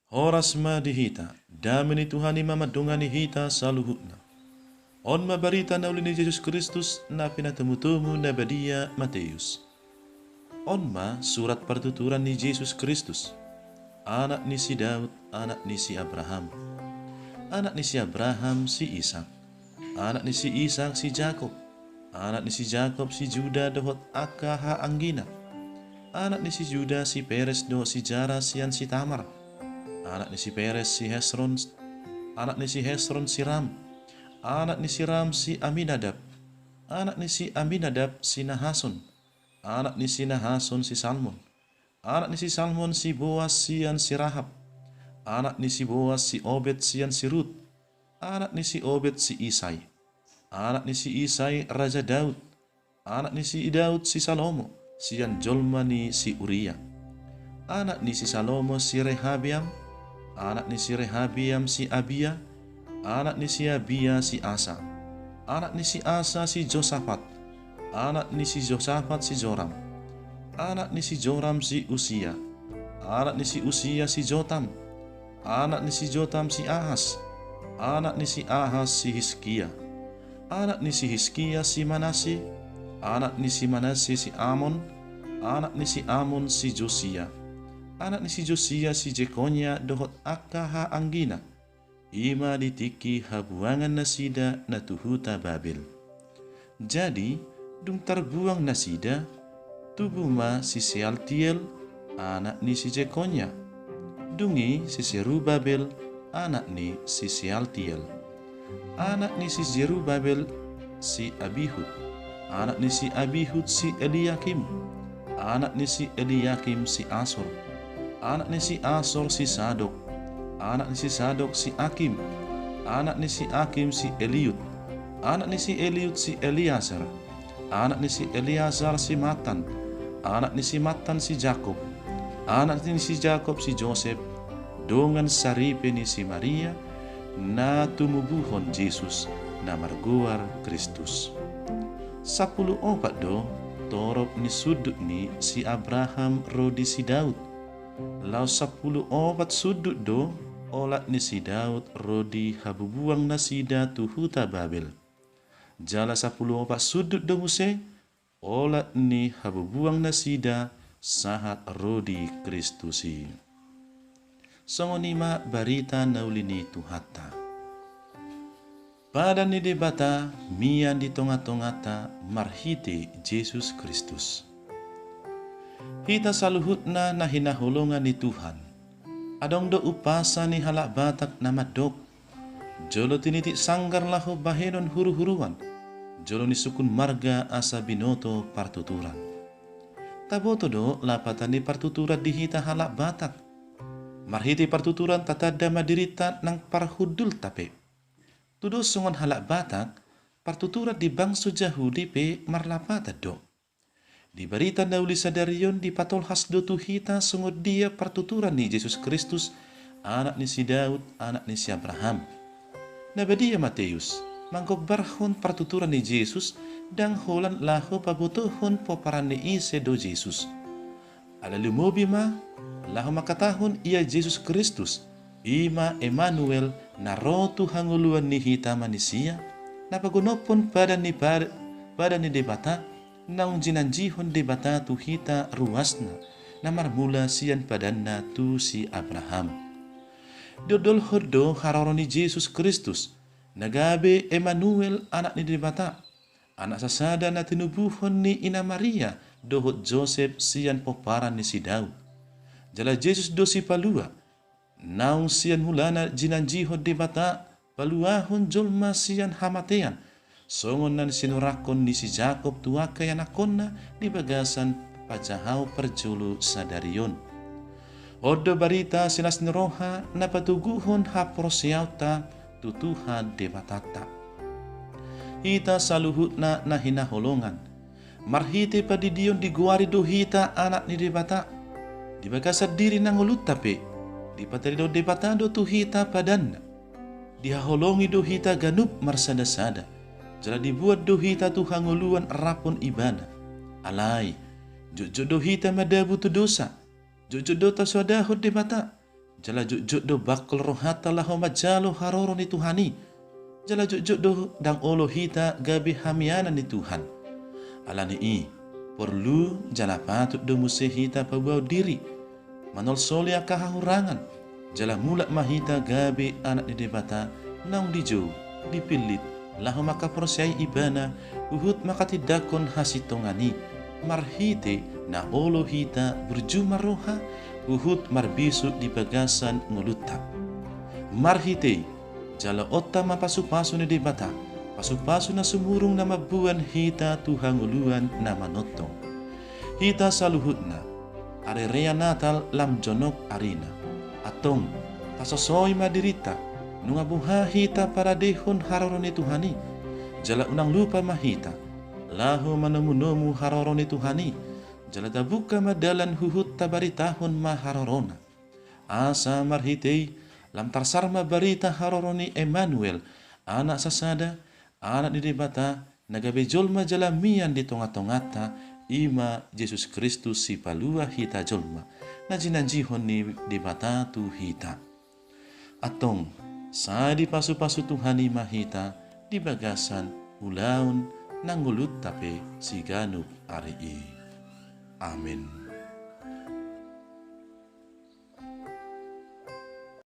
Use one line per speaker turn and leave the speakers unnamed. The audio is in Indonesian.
Horas ma dihita, damini Tuhani mamadungani hita saluhutna. On mabarita na uli ni Jesus Kristus na pinatumutumu na Badia Mateus. On ma surat pertuturan ni Jesus Kristus, anak ni si Daud, anak ni si Abraham. Anak ni si Abraham si Ishak, anak ni si Ishak si Jakob, anak ni si Jakob si Juda dohot akaha anggina. Anak ni si Juda si Peres do si Jara sian si Tamar. Anak ni si Peres si Hesron, anak ni si Hesron si Ram. Anak ni si Ram si Aminadab. Anak ni si Aminadab si Nahason. Anak ni si Nahason si Salmon. Anak ni si Salmon si Boas sian si Rahab. Anak ni si Boas si Obed sian si Rut. Anak ni si Obed si Isai. Anak ni si Isai Raja Daud. Anak ni si Daud si Salomo sian jolma ni si Uria. Anak ni si Salomo si Rehabiam. Anak ni si Rehabiam si Abia. Anak ni si Abia si Asa. Anak ni si Asa si Josafat. Anak ni si Josafat si Joram. Anak ni si Joram si Usia. Anak ni si Usia si Jotam. Anak ni si Jotam si Ahas. Anak ni si Ahas si Hizkia. Anak ni si Hizkia si Manase. Anak ni si Manase si Amon. Anak ni si Amon si Josia. Anak ni si Josia si Jekonya dohot akaha anggina. Ima ditiki habuangan nasida na tuhuta Babel. Jadi, dung terbuang nasida, tubuh ma si Sealtiel, anak ni si Jekonya. Dungi si Zerubabel, anak ni si Sealtiel. Anak ni si Zerubabel si Abihud. Anak ni si Abihud si Eliakim. Anak ni si Eliakim si Asor. Anak ni si Asor si Sadok. Anak ni si Sadok si Akim. Anak ni si Akim si Eliud. Anak ni si Eliud si Eliazar. Anak ni si Eliazar si Matan. Anak ni si Matan si Jakob. Anak ni si Jakob si Joseph. Dongan saripe ni si Maria na tumubuhon Jesus na marguar Kristus. 14 do torop ni sudut ni si Abraham rodi si Daud. Lau 14 sudut do olat ni si Daud rodi habubuang nasida tuhuta Babel. Jala 14 sudut do muse olat ni habubuang nasida sahat rodi Kristusi. Songonima barita naulini tuhata. Pada ni debata mian di tonga-tongata marhite Jesus Kristus. Hita saluhutna na hinahulungan ni Tuhan. Adong do upasa ni halak batak na madok. Jolo tiniti sanggar lahu bahenon huru-huruan. Jolo ni sukun marga asa binoto partuturan. Taboto do lapatan ni partuturan di hita halak batak. Marhiti partuturan tatada madirita nang parhudul tape. Tudo sungon halak batak partuturan di bangsu Jahudi pe marlapata do. Di barita nauli sadarion di patol hasdo tuhita sungod dia partuturan ni Jesus Kristus, anak ni si Daud, anak ni si Abraham. Nabadia Mateus, manggok barhon partuturan ni Jesus, dang holan laho pabutuhon poparan ni ise do Jesus. Ala lumobi ma, laho makatahon ia Jesus Kristus, ima Emmanuel na rotu hanguluan ni hita manisia, napagunopon pada ni debata, naung jinanjihon debata tu hita ruasna na marmula sian padanna tu si Abraham. Dodol hodo haroro ni Jesus Kristus nagabe Emmanuel anak ni debata anak sasada na tinubuhon ni Ina Maria dohot Joseph sian poparan ni si Daud. Jala Jesus do si palua naung sian mulana jinanjihon debata paluahon jolma sian hamatean songon nan sinurakon ni si Jakob tuaka yang nakonna di bagasan pajahaw perjulu sadarion. Odo barita sinas niroha na patuguhon haprosyauta tutuhan debatata. Hita saluhutna na hinaholongan. Marhite padidion di guari do hita anak ni debata. Di bagasan diri nangulut tape. Di patarido debata do tu hita padanna. Dihaholongi do hita ganup marsada-sada. Jala dibuat dohita tu hanguluan rapon ibadah. Alai, jojo dohita madabu tu dosa. Jojo dota swadahod debata. jala juk do bakal rohata laho majalo haroro ni Tuhani, jala juk do dang olo hita gabi hamiana ni Tuhan. Alani i perlu jala patut do muse hita pabau diri manol solia kahahurangan, jala mulak mahita gabi anak di debata naung dijo dipilit laho maka prosai ibana uhut maka tidakon hasitongani marhite na olo hita berjumah roha uhut marbisu di bagasan nguluta marhite jala otta mapasu-pasu ni debata pasu-pasu na sumurung na mabuan hita Tuhan uluan na manotong hita saluhutna are rea natal lam jonok arina atong tasosoy madirita nunga buha hita para dehon haroro ni Tuhani, jala unang lupa mahita lahu manamunomu haroro ni Tuhani, jala dabuka madalan huhut tabaritahon maharorona asa marhitei lam tarsarma barita haroro ni Emmanuel anak sasada anak di debata nagabejol majalamian di tonga-tongata ima Yesus Kristus si palua hita jolma na jinanjihon ni debata tu hita atong sa di pasu-pasu Tuhani mahita di bagasan ulaun nanggulut tape si ganuk ari i. Amin.